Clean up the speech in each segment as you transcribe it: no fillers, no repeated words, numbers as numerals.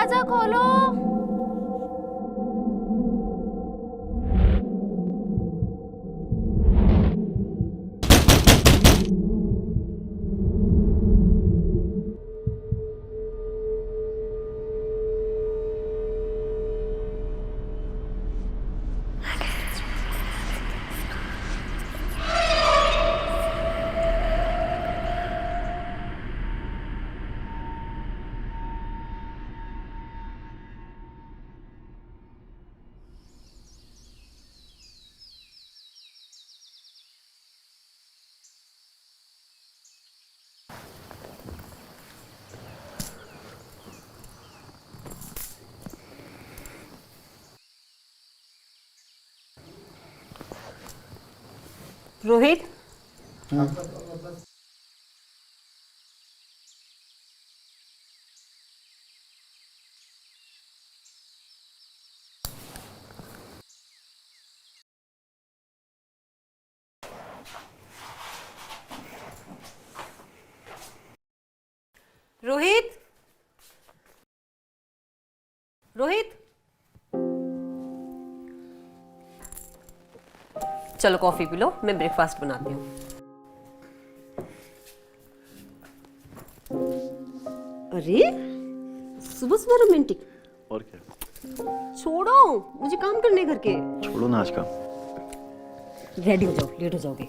दरवाजा खोलो। रोहित, रोहित, रोहित, चलो कॉफी पी लो, मैं ब्रेकफास्ट बनाती हूँ। अरे सुबह सुबह रोमांटिक। और क्या, छोड़ो, मुझे काम करने घर के। छोड़ो ना आज का। रेडी हो जाओ, लेट हो जाओगे।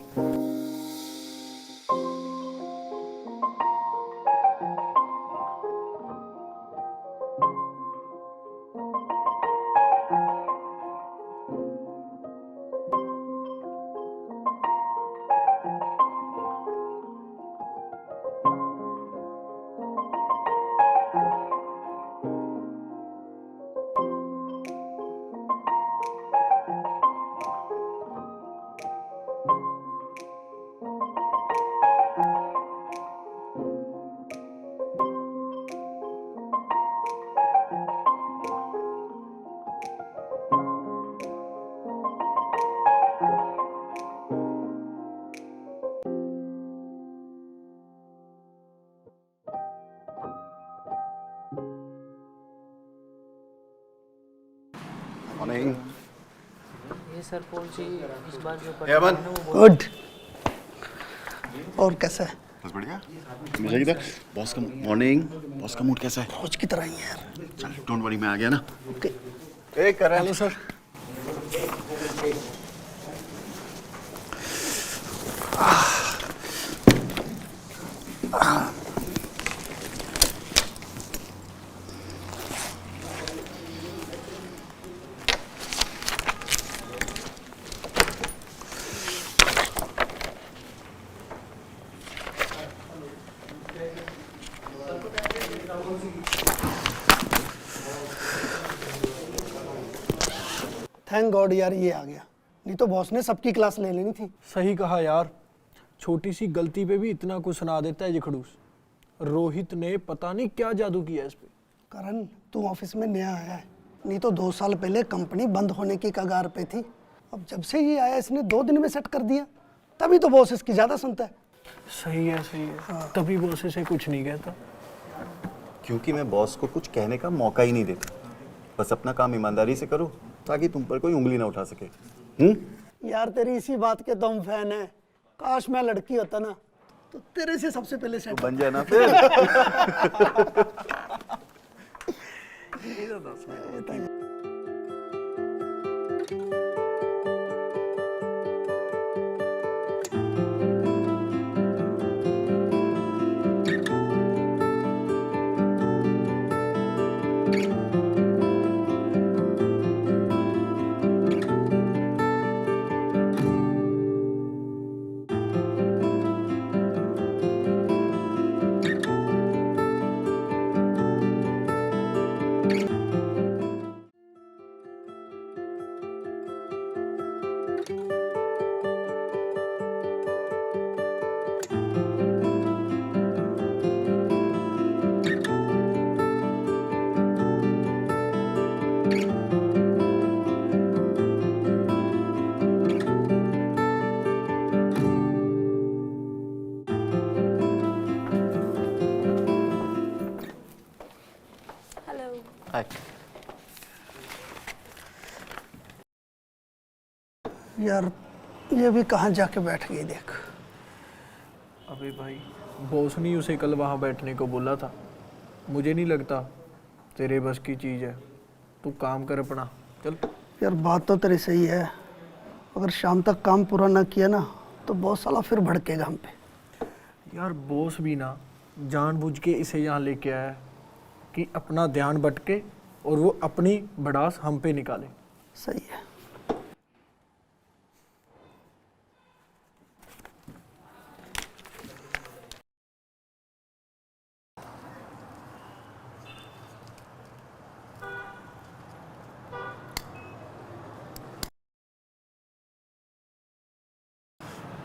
मॉर्निंग। ये सर जी इस बार जो अमन, गुड। और कैसा है? बस बढ़िया। हमेशा की तरह। बॉस का मॉर्निंग। बॉस का मूड कैसा है? रोज की तरह ही है यार। चल डोंट वरी, मैं आ गया ना। Okay. Hello sir. Thank God यार ये आ गया, नहीं तो बॉस ने सबकी क्लास ले लेनी थी। सही कहा यार, छोटी सी गलती पे भी इतना कुछ सुना देता है ये खड़ूस। रोहित ने पता नहीं क्या जादू किया इस पे। करण, तू ऑफिस में नया आया है, नहीं तो 2 साल पहले कंपनी बंद होने की कगार पे थी। अब जब से ये आया इसने 2 दिन में सेट कर दिया, तभी तो बॉस इसकी ज्यादा सुनता है। सही है सही है, तभी बॉस से कुछ नहीं कहता। क्योंकि मैं बॉस को कुछ कहने का मौका ही नहीं देता। बस अपना काम ईमानदारी से करो ताकि तुम पर कोई उंगली ना उठा सके। यार तेरी इसी बात के दम फैन है। काश मैं लड़की होता ना तो तेरे से सबसे पहले सेट बन जाए ना फिर। हाय। यार ये भी कहाँ जाके बैठ गई देख। अबे भाई, बॉस ने उसे कल वहाँ बैठने को बोला था। मुझे नहीं लगता तेरे बस की चीज़ है। तू काम कर अपना, चल। यार बात तो तेरी सही है, अगर शाम तक काम पूरा ना किया ना तो बॉस साला फिर भड़केगा हम पे। यार बॉस भी ना जानबूझ के इसे यहाँ लेके आया है कि अपना ध्यान भटके और वो अपनी भड़ास हम पे निकाले। सही है।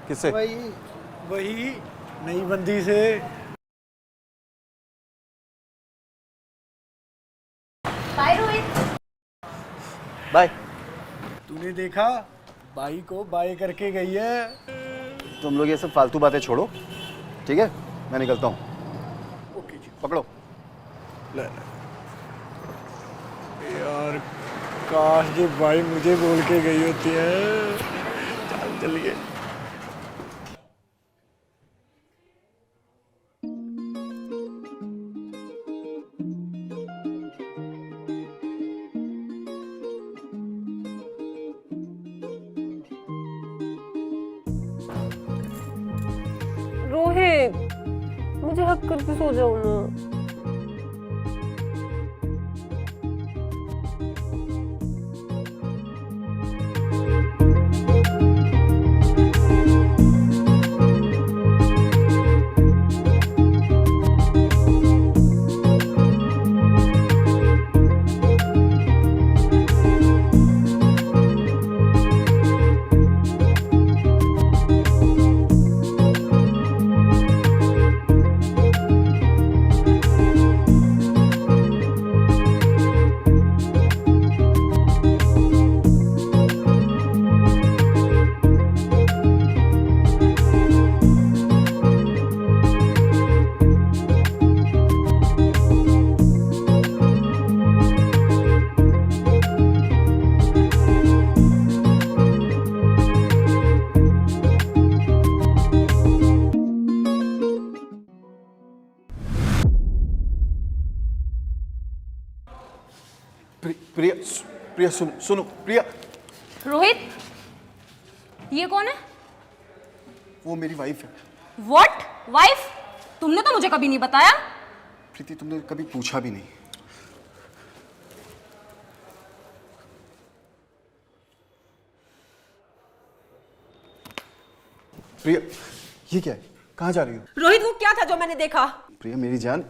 किससे? वही नई बंदी से। बाय रोहित। बाय। तूने देखा, बाई को बाय करके गई है। तुम लोग ये सब फालतू बातें छोड़ो, ठीक है? मैं निकलता हूँ। ओके जी। पकड़ो। ले। यार काश ये बाई मुझे बोल के गई होती है। चल चलिए। रोहित, मुझे हक करके सो जाओ ना। प्रिया, प्रिया सुनो सुनो प्रिया। रोहित, ये कौन है? वो मेरी वाइफ है। व्हाट? वाइफ? तुमने तो मुझे कभी नहीं बताया। प्रीति, तुमने कभी पूछा भी नहीं। प्रिया, ये क्या है? कहाँ जा रही हो? रोहित, वो क्या था जो मैंने देखा? प्रिया मेरी जान,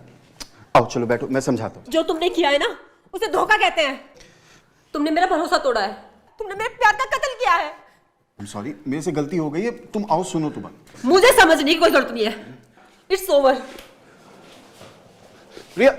आओ चलो बैठो, मैं समझाता हूँ। जो तुमने किया है ना, उसे धोखा कहते हैं। तुमने मेरा भरोसा तोड़ा है, तुमने मेरे प्यार का कत्ल किया है। I'm sorry, मेरे से गलती हो गई है। तुम आओ, सुनो तुम। मुझे समझने की कोई जरूरत नहीं है। It's over. प्रिया,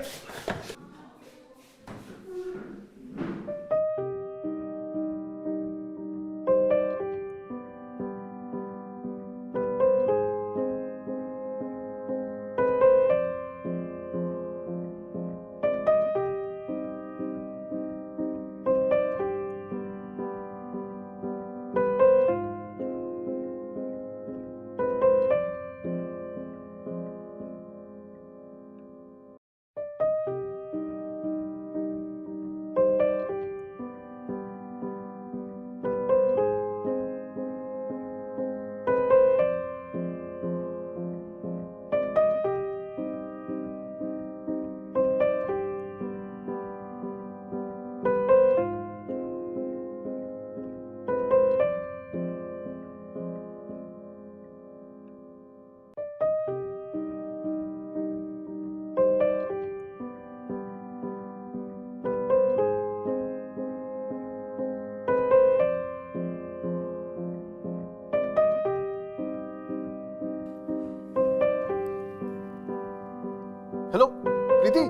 हेलो प्रीति,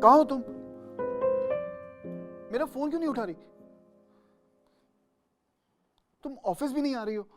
कहाँ हो तुम? मेरा फोन क्यों नहीं उठा रही? तुम ऑफिस भी नहीं आ रही हो।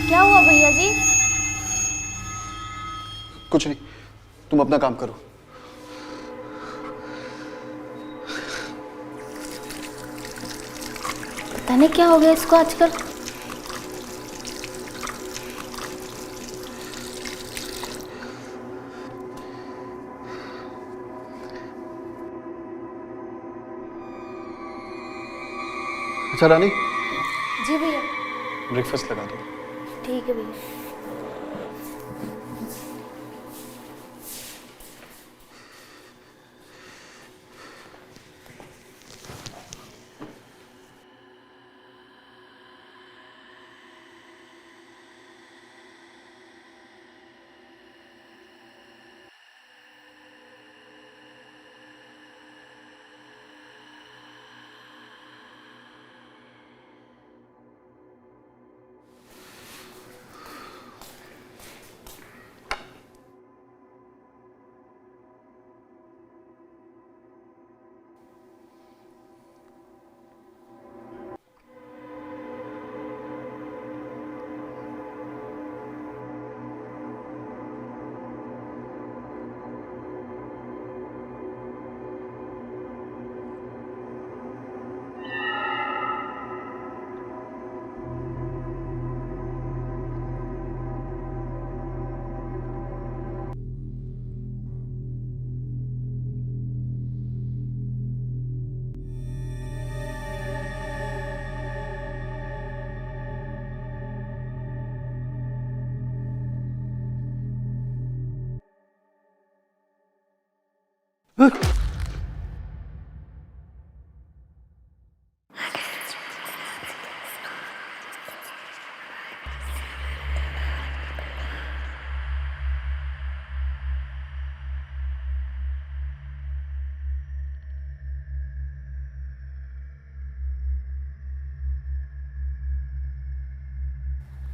क्या हुआ भैया जी? कुछ नहीं, तुम अपना काम करो। पता नहीं क्या हो गया इसको आजकल। अच्छा रानी, जी भैया। ब्रेकफास्ट लगा दो। ठीक है भैया।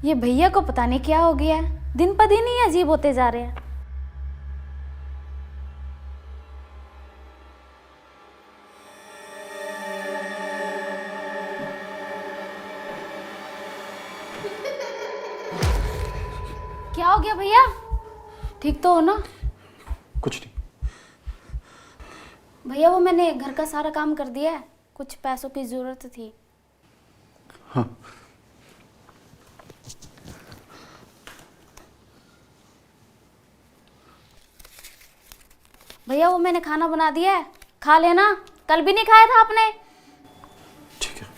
ये भैया को पता नहीं क्या हो गया है, दिन पर दिन ही अजीब होते जा रहे हैं। क्या हो गया भैया? ठीक तो हो ना? कुछ नहीं। भैया वो मैंने घर का सारा काम कर दिया है, कुछ पैसों की जरूरत थी। हाँ। भैया वो मैंने खाना बना दिया है, खा लेना, कल भी नहीं खाया था आपने। ठीक है।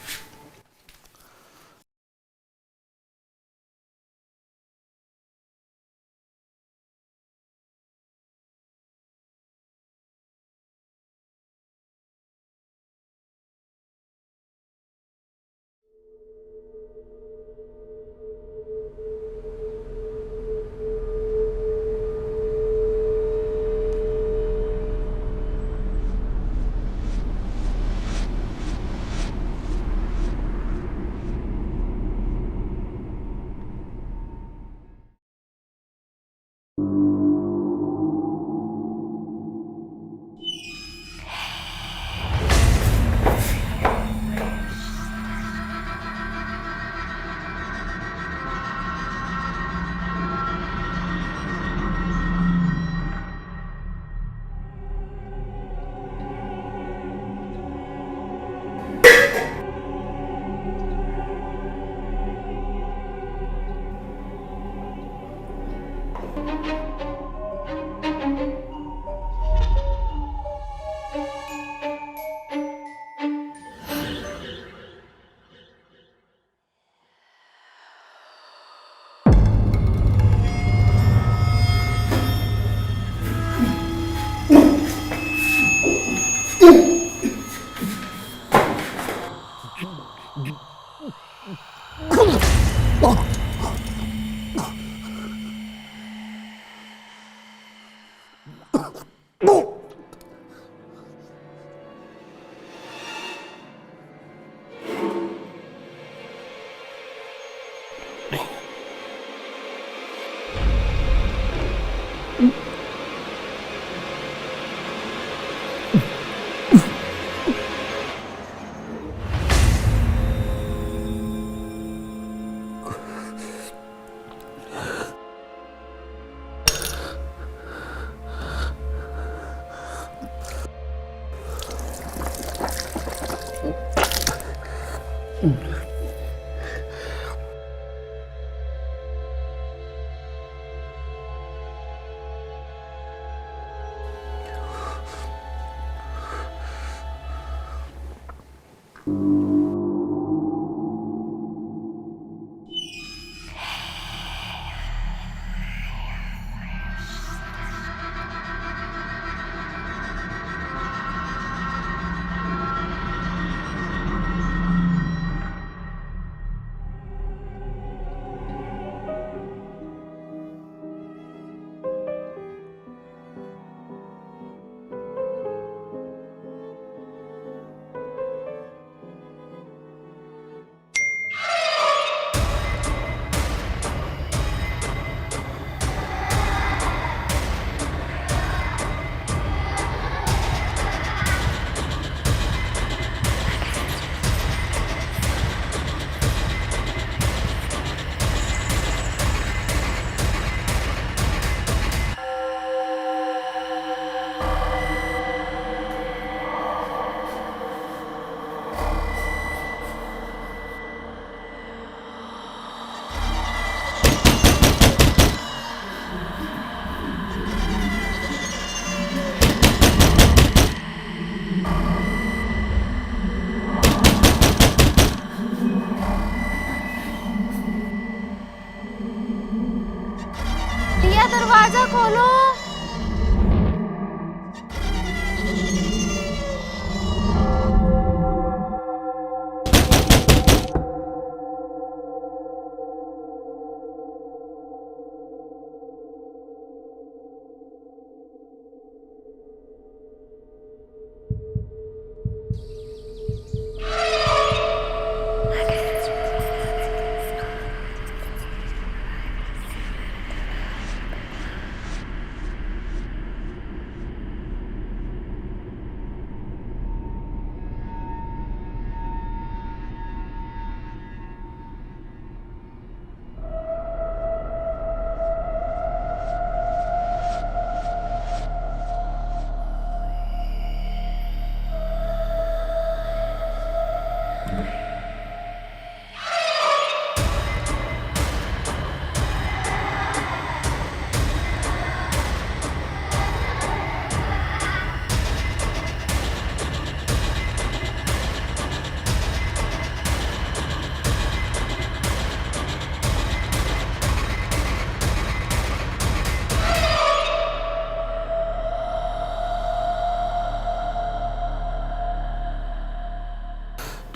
दरवाजा खोलो।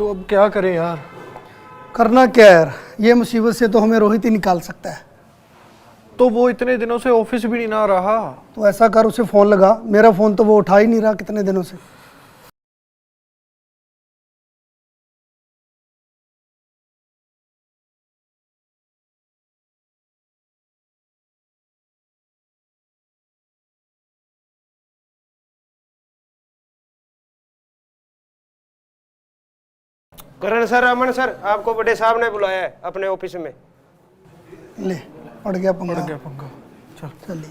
तो अब क्या करें यार? करना क्या है यार, ये मुसीबत से तो हमें रोहित ही निकाल सकता है। तो वो इतने दिनों से ऑफिस भी नहीं ना रहा। तो ऐसा कर, उसे फ़ोन लगा। मेरा फ़ोन तो वो उठा ही नहीं रहा कितने दिनों से। करण सर, अमन सर, आपको बड़े साहब ने बुलाया है अपने ऑफिस में। ले, पड़ गया पंगा। पड़ गया पंगा। चल चलिए।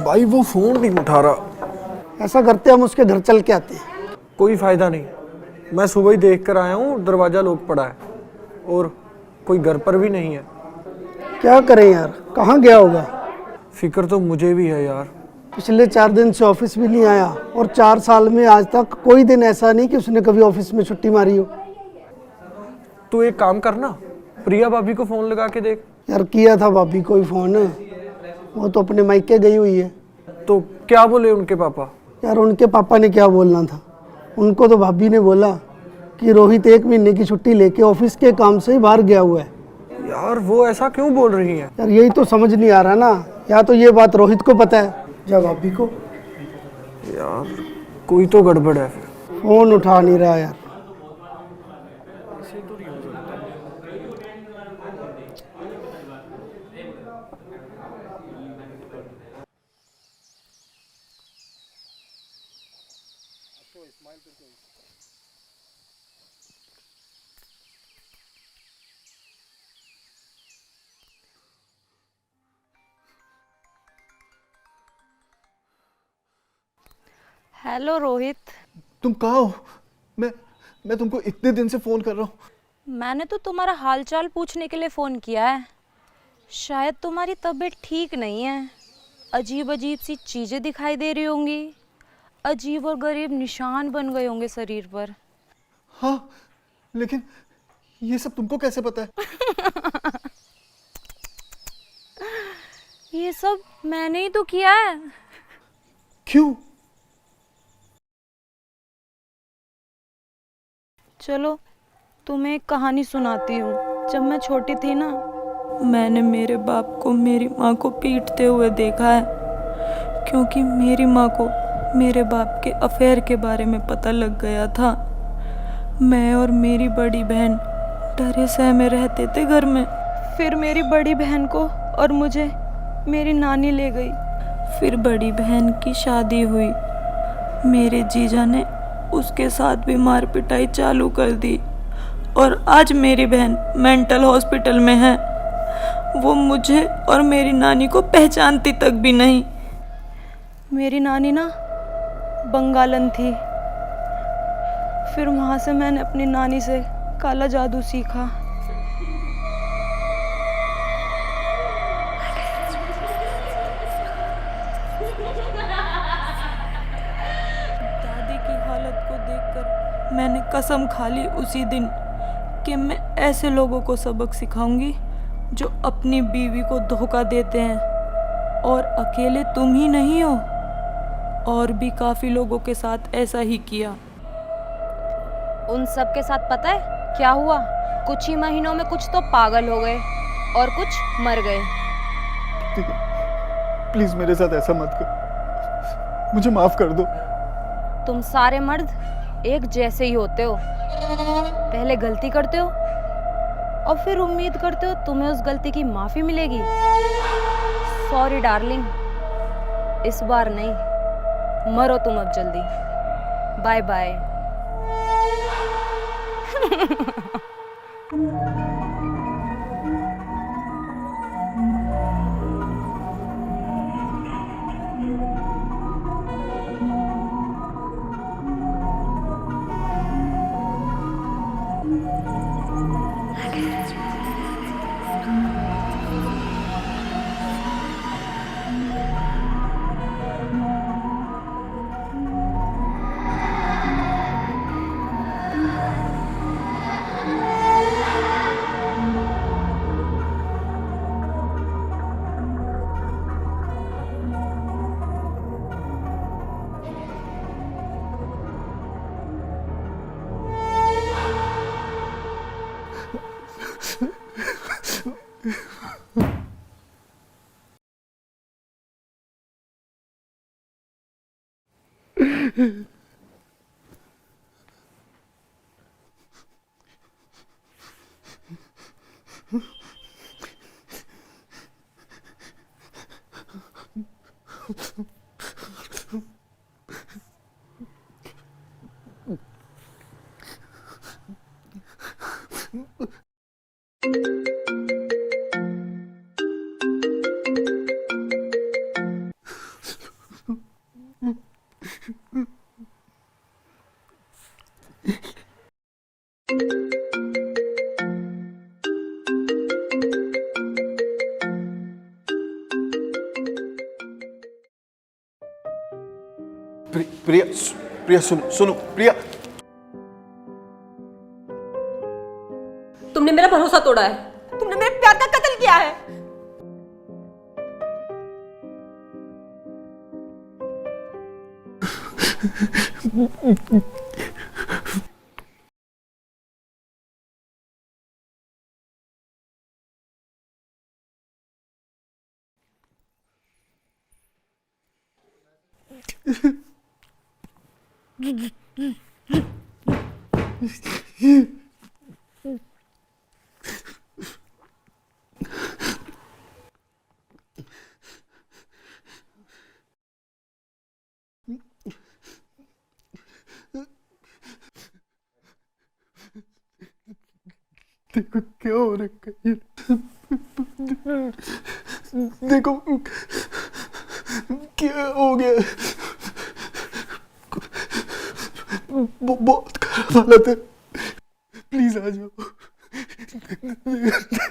भाई वो फोन नहीं उठा रहा। ऐसा करते हम उसके घर चल के आते हैं। कोई फायदा नहीं, मैं सुबह ही देख कर आया हूँ, दरवाजा लॉक पड़ा है और कोई घर पर भी नहीं है। क्या करें यार, कहाँ गया होगा? फिक्र तो मुझे भी है यार। पिछले 4 दिन से ऑफिस भी नहीं आया और 4 साल में आज तक कोई दिन ऐसा नहीं कि उसने कभी ऑफिस में छुट्टी मारी हो। तू एक काम करना, प्रिया भाभी को फोन लगा के देख। यार किया था भाभी को ही फ़ोन, वो तो अपने मायके गई हुई है। तो क्या बोले उनके पापा? यार उनके पापा ने क्या बोलना था, उनको तो भाभी ने बोला कि रोहित 1 महीने की छुट्टी लेके ऑफिस के काम से ही बाहर गया हुआ है। यार वो ऐसा क्यों बोल रही हैं? यार यही तो समझ नहीं आ रहा ना, या तो ये बात रोहित को पता है या भाभी को। यार कोई तो गड़बड़ है फिर। फ़ोन उठा नहीं रहा यार। हेलो रोहित। तुम कहाँ हो? मैं तुमको इतने दिन से फोन कर रहा हूँ। मैंने तो तुम्हारा हालचाल पूछने के लिए फ़ोन किया है। शायद तुम्हारी तबीयत ठीक नहीं है, अजीब अजीब सी चीज़ें दिखाई दे रही होंगी, अजीब और गरीब निशान बन गए होंगे शरीर पर। हाँ, लेकिन ये सब तुमको कैसे पता है? ये सब मैंने ही तो किया है। क्यों? चलो तुम्हें एक कहानी सुनाती हूँ। जब मैं छोटी थी ना, मैंने मेरे बाप को मेरी माँ को पीटते हुए देखा है, क्योंकि मेरी माँ को मेरे बाप के अफेयर के बारे में पता लग गया था। मैं और मेरी बड़ी बहन डरे सहमे रहते थे घर में। फिर मेरी बड़ी बहन को और मुझे मेरी नानी ले गई। फिर बड़ी बहन की शादी हुई। मेरे जीजा ने उसके साथ भी मार पिटाई चालू कर दी और आज मेरी बहन मेंटल हॉस्पिटल में है। वो मुझे और मेरी नानी को पहचानती तक भी नहीं। मेरी नानी ना बंगालन थी। फिर वहाँ से मैंने अपनी नानी से काला जादू सीखा। दादी की हालत को देखकर मैंने कसम खा ली उसी दिन कि मैं ऐसे लोगों को सबक सिखाऊंगी जो अपनी बीवी को धोखा देते हैं। और अकेले तुम ही नहीं हो, और भी काफ़ी लोगों के साथ ऐसा ही किया। उन सब के साथ पता है क्या हुआ? कुछ ही महीनों में कुछ तो पागल हो गए और कुछ मर गए। ठीक है, प्लीज मेरे साथ ऐसा मत कर, मुझे माफ कर दो। तुम सारे मर्द एक जैसे ही होते हो। पहले गलती करते हो और फिर उम्मीद करते हो तुम्हें उस गलती की माफ़ी मिलेगी। सॉरी डार्लिंग, इस बार नहीं। मरो तुम अब जल्दी। Bye bye. प्रिया प्रिया सुनो सुनो प्रिया। तुमने मेरा भरोसा तोड़ा है, तुमने मेरे प्यार का कत्ल किया है। देखो क्या हो रखा है, देखो क्या हो गया। बहुत खराब हालत है, प्लीज आ जाओ। प्लीज आ जाओ।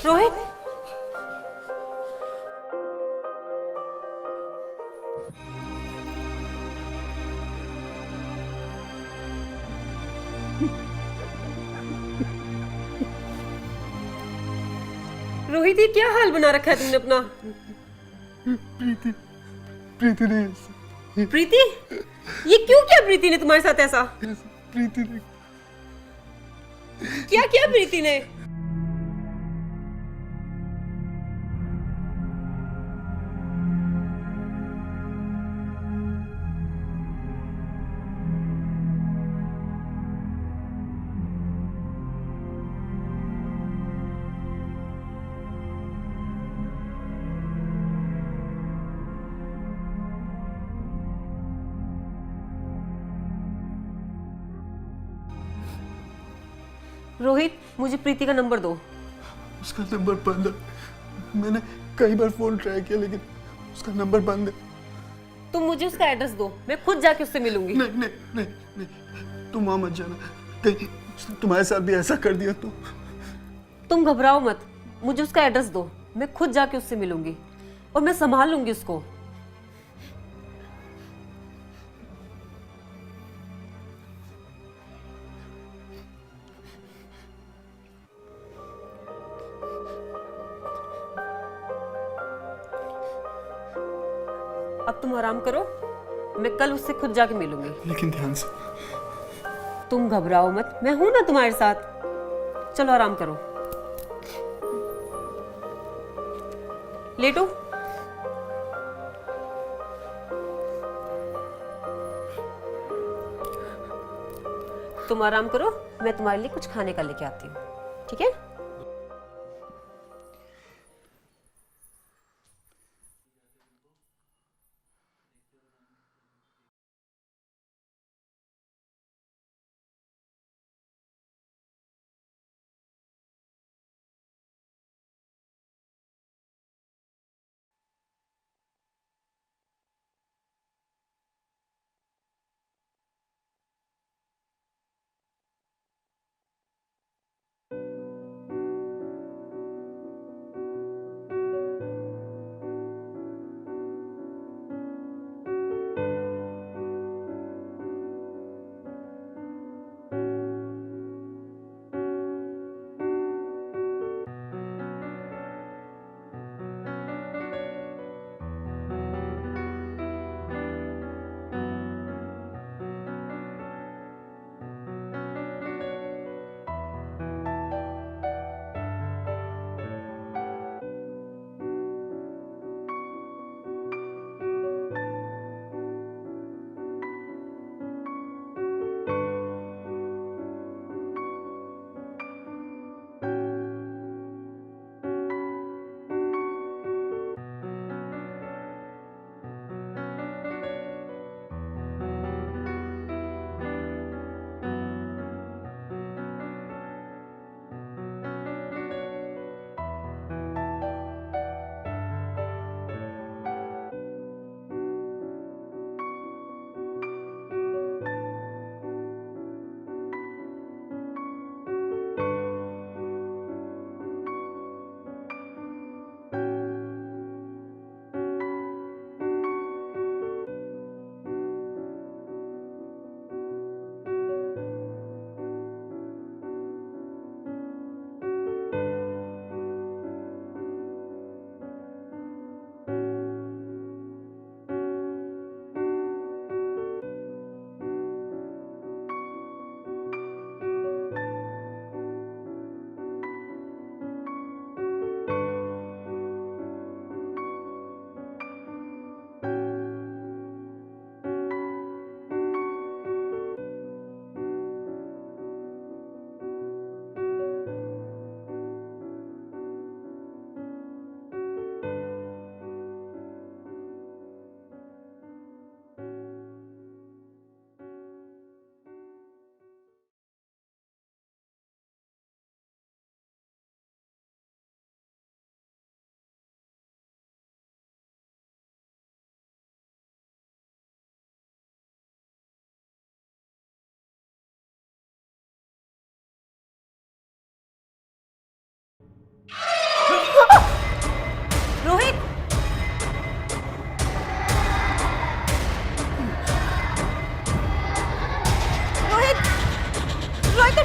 रोहित, रोहित ये क्या हाल बना रखा है तुमने अपना? प्रीति प्रीति ने प्रीति? ये क्यों किया प्रीति ने तुम्हारे साथ ऐसा? प्रीति ने क्या किया प्रीति ने? रोहित, मुझे प्रीति का नंबर दो। उसका नंबर बंद है। मैंने कई बार फोन ट्राई किया लेकिन उसका नंबर बंद है। तुम मुझे उसका एड्रेस दो, मैं खुद जाके उससे मिलूंगी। नहीं नहीं नहीं नहीं, तुम वहां मत जाना, कहीं उसने तुम्हारे साथ भी ऐसा कर दिया तो। तुम घबराओ मत, मुझे उसका एड्रेस दो, मैं खुद जाके उससे मिलूंगी और मैं संभाल लूंगी उसको। अब तुम आराम करो, मैं कल उससे खुद जाके मिलूंगी। लेकिन ध्यान से। तुम घबराओ मत, मैं हूं ना तुम्हारे साथ। चलो आराम करो, लेटो। तुम आराम करो, मैं तुम्हारे लिए कुछ खाने का लेके आती हूँ, ठीक है?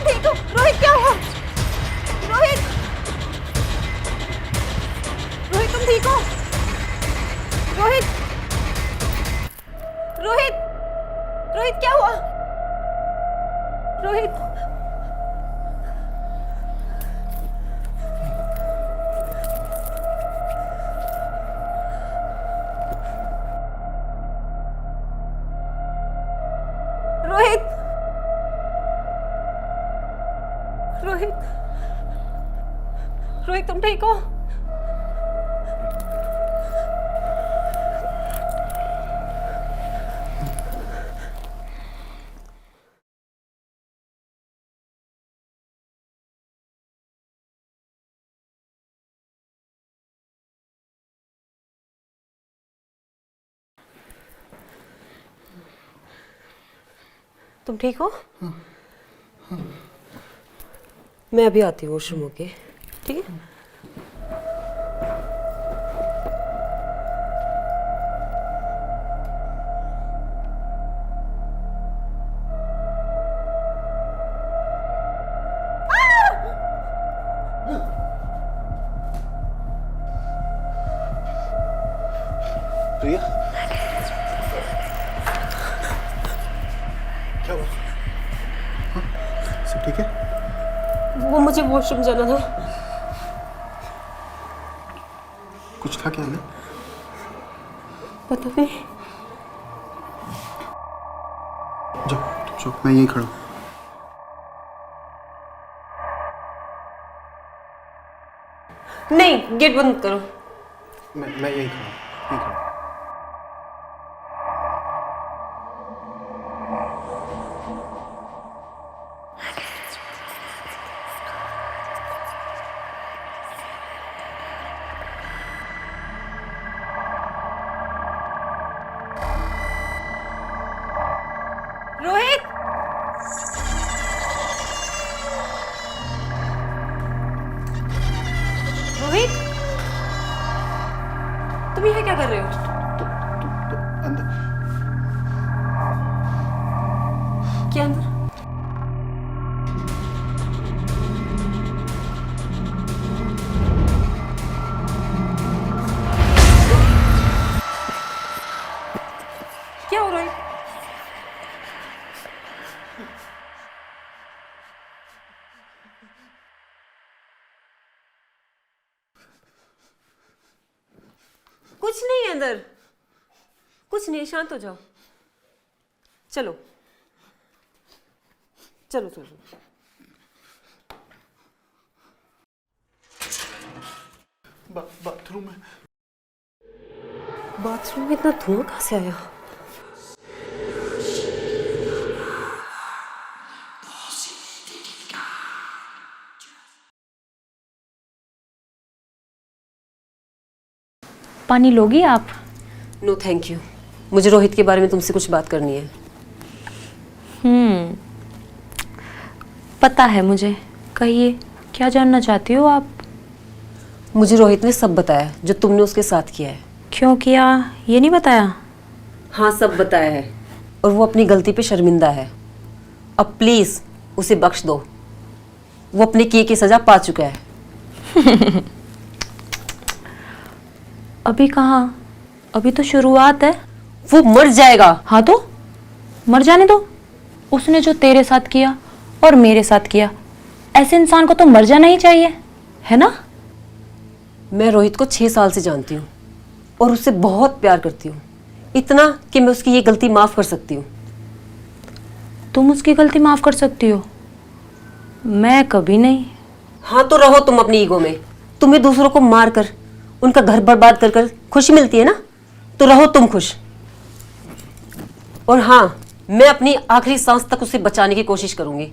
तुम ठीक हो? रोहित क्या हुआ? रोहित, रोहित तुम ठीक हो? रोहित, रोहित, रोहित क्या हुआ? रोहित, रोहित, रोहित, रोहित तुम ठीक हो? तुम ठीक हो? मैं अभी आती हूँ वॉशरूम होके, ठीक है? प्रिया, क्या हुआ? हाँ, सब ठीक है? वो मुझे वॉशरूम जाना था। कुछ था क्या अंदर? पता नहीं। जाओ तुम जाओ, मैं यहीं खड़ा हूँ। नहीं, गेट बंद करो। मैं यहीं खड़ा हूँ, यहीं खड़ा हूँ। रोहित, रोहित, तुम यहाँ क्या कर रहे हो? तो अंदर क्या अंदर? क्या हो रहा है? कुछ नहीं है अंदर, कुछ नहीं, शांत हो जाओ। चलो चलो चलो। बाथरूम में। बाथरूम में इतना धुआं कहाँ से आया? पानी लोगी आप? नो थैंक यू, मुझे रोहित के बारे में तुमसे कुछ बात करनी है। पता है मुझे, कहिए क्या जानना चाहती हो आप? मुझे रोहित ने सब बताया जो तुमने उसके साथ किया है। क्यों किया ये नहीं बताया? हाँ, सब बताया है और वो अपनी गलती पे शर्मिंदा है। अब प्लीज उसे बख्श दो, वो अपने किए की सजा पा चुका है। अभी कहाँ, अभी तो शुरुआत है। वो मर जाएगा। हाँ तो मर जाने दो। उसने जो तेरे साथ किया और मेरे साथ किया, ऐसे इंसान को तो मर जाना ही चाहिए, है ना? मैं रोहित को 6 साल से जानती हूँ और उससे बहुत प्यार करती हूँ, इतना कि मैं उसकी ये गलती माफ कर सकती हूँ। तुम उसकी गलती माफ कर सकती हो, मैं कभी नहीं। हाँ तो रहो तुम अपनी ईगो में। तुम्हें दूसरों को मार कर, उनका घर बर्बाद कर कर खुशी मिलती है ना, तो रहो तुम खुश। और हाँ, मैं अपनी आखिरी सांस तक उसे बचाने की कोशिश करूंगी,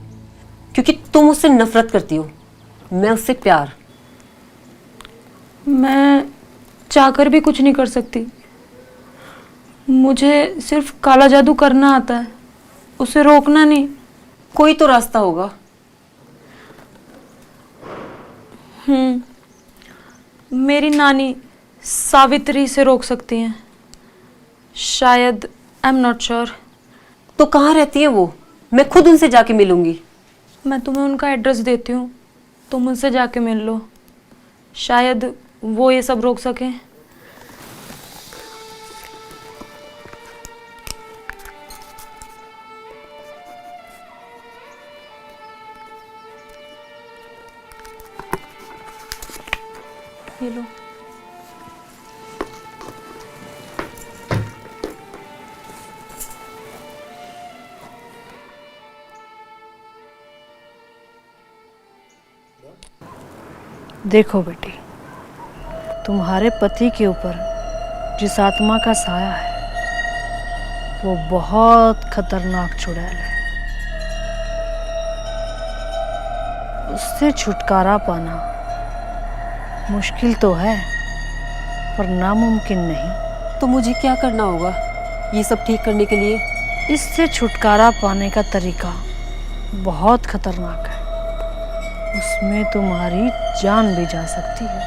क्योंकि तुम उससे नफरत करती हो, मैं उससे प्यार। मैं चाहकर भी कुछ नहीं कर सकती। मुझे सिर्फ काला जादू करना आता है, उसे रोकना नहीं। कोई तो रास्ता होगा। मेरी नानी सावित्री से रोक सकती हैं शायद, आई एम नॉट श्योर। तो कहाँ रहती है वो? मैं खुद उनसे जाके मिलूंगी। मैं तुम्हें उनका एड्रेस देती हूँ, तुम उनसे जाके मिल लो, शायद वो ये सब रोक सकें। ये लो। देखो बेटी, तुम्हारे पति के ऊपर जिस आत्मा का साया है वो बहुत खतरनाक चुड़ैल है। उससे छुटकारा पाना मुश्किल तो है पर नामुमकिन नहीं। तो मुझे क्या करना होगा ये सब ठीक करने के लिए? इससे छुटकारा पाने का तरीका बहुत खतरनाक है, उसमें तुम्हारी जान भी जा सकती है।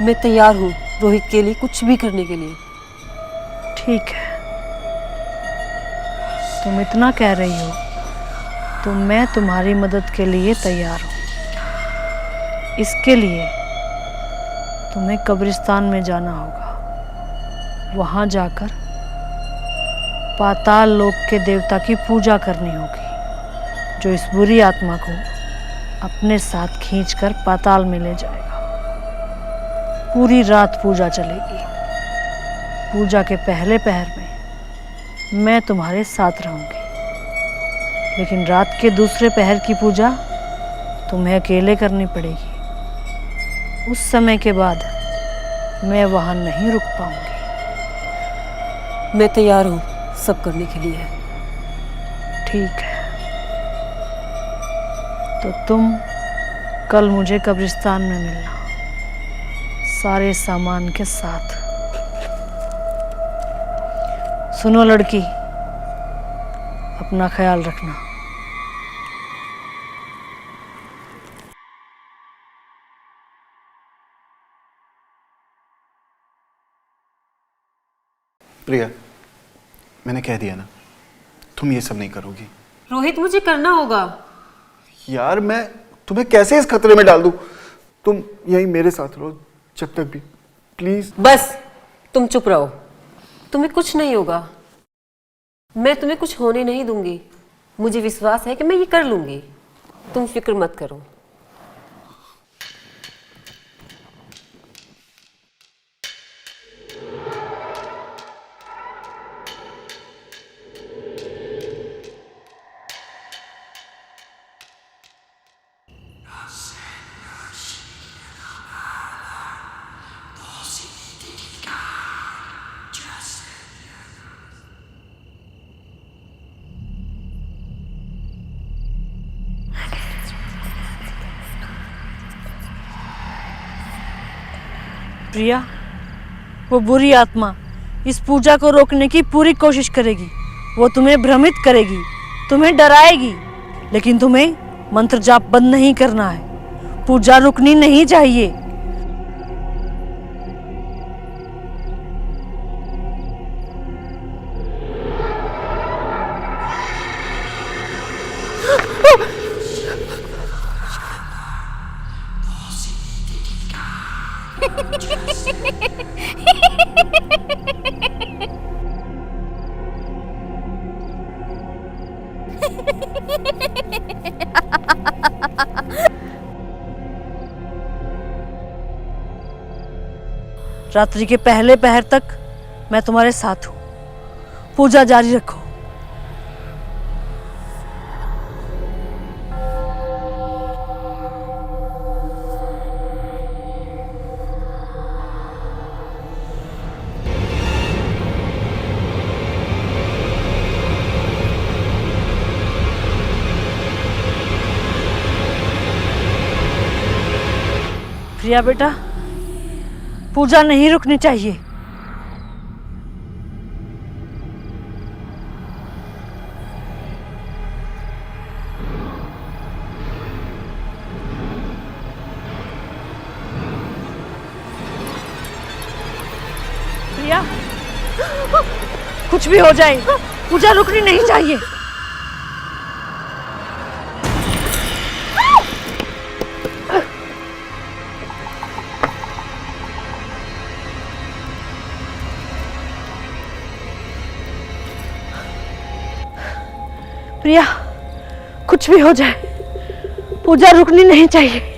मैं तैयार हूँ रोहित के लिए कुछ भी करने के लिए। ठीक है, तुम इतना कह रही हो तो मैं तुम्हारी मदद के लिए तैयार हूँ। इसके लिए तुम्हें कब्रिस्तान में जाना होगा। वहाँ जाकर पाताल लोक के देवता की पूजा करनी होगी, जो इस बुरी आत्मा को अपने साथ खींचकर पाताल में ले जाएगा। पूरी रात पूजा चलेगी। पूजा के पहले पहर में मैं तुम्हारे साथ रहूंगी, लेकिन रात के दूसरे पहर की पूजा तुम्हें अकेले करनी पड़ेगी। उस समय के बाद मैं वहां नहीं रुक पाऊंगी। मैं तैयार हूँ सब करने के लिए। ठीक है, तो तुम कल मुझे कब्रिस्तान में मिलना, सारे सामान के साथ। सुनो लड़की, अपना ख्याल रखना। प्रिया, मैंने कह दिया ना, तुम ये सब नहीं करोगी। रोहित मुझे करना होगा। यार मैं तुम्हें कैसे इस खतरे में डाल दूं? तुम यहीं मेरे साथ रहो जब तक भी, प्लीज। बस तुम चुप रहो, तुम्हें कुछ नहीं होगा। मैं तुम्हें कुछ होने नहीं दूंगी। मुझे विश्वास है कि मैं ये कर लूंगी। तुम फिक्र मत करो। प्रिया, वो बुरी आत्मा इस पूजा को रोकने की पूरी कोशिश करेगी। वो तुम्हें भ्रमित करेगी, तुम्हें डराएगी, लेकिन तुम्हें मंत्र जाप बंद नहीं करना है। पूजा रुकनी नहीं चाहिए। रात्रि के पहले पहर तक मैं तुम्हारे साथ हूं। पूजा जारी रखो। प्रिया बेटा, पूजा नहीं रुकनी चाहिए। प्रिया, कुछ भी हो जाए, पूजा रुकनी नहीं चाहिए। प्रिया, कुछ भी हो जाए पूजा रुकनी नहीं चाहिए।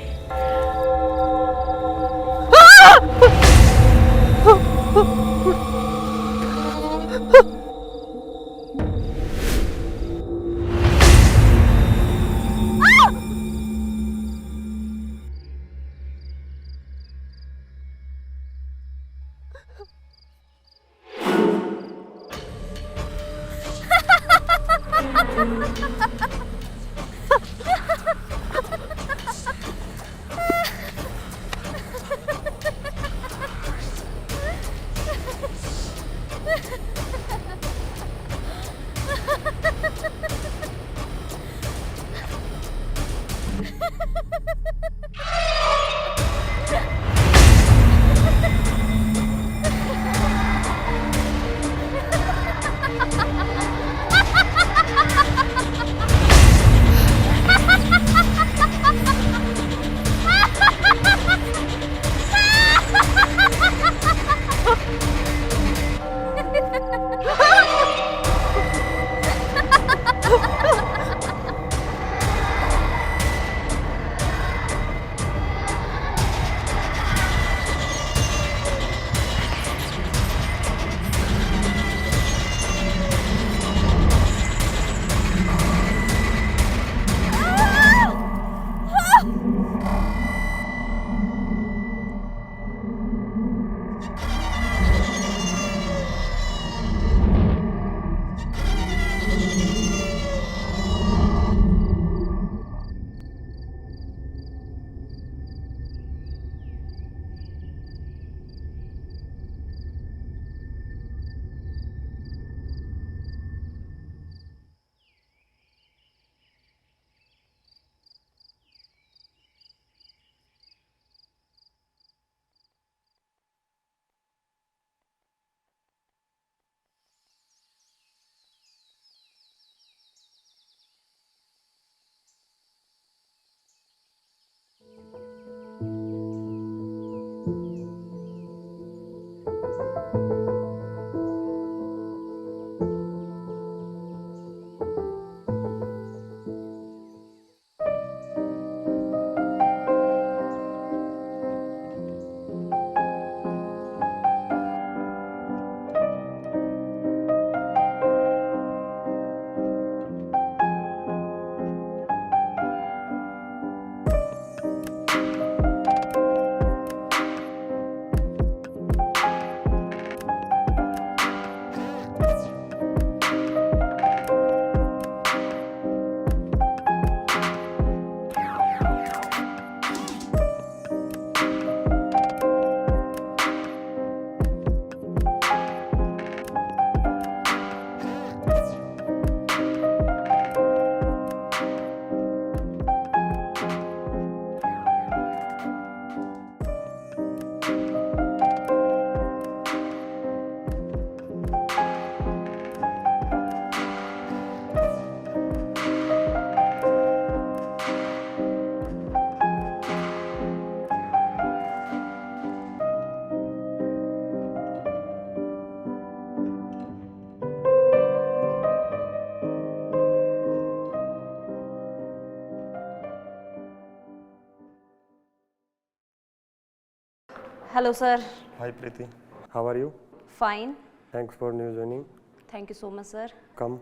Hello, sir. Hi Preeti, how are you? Fine. Thanks for new joining. Thank you so much, sir. Come.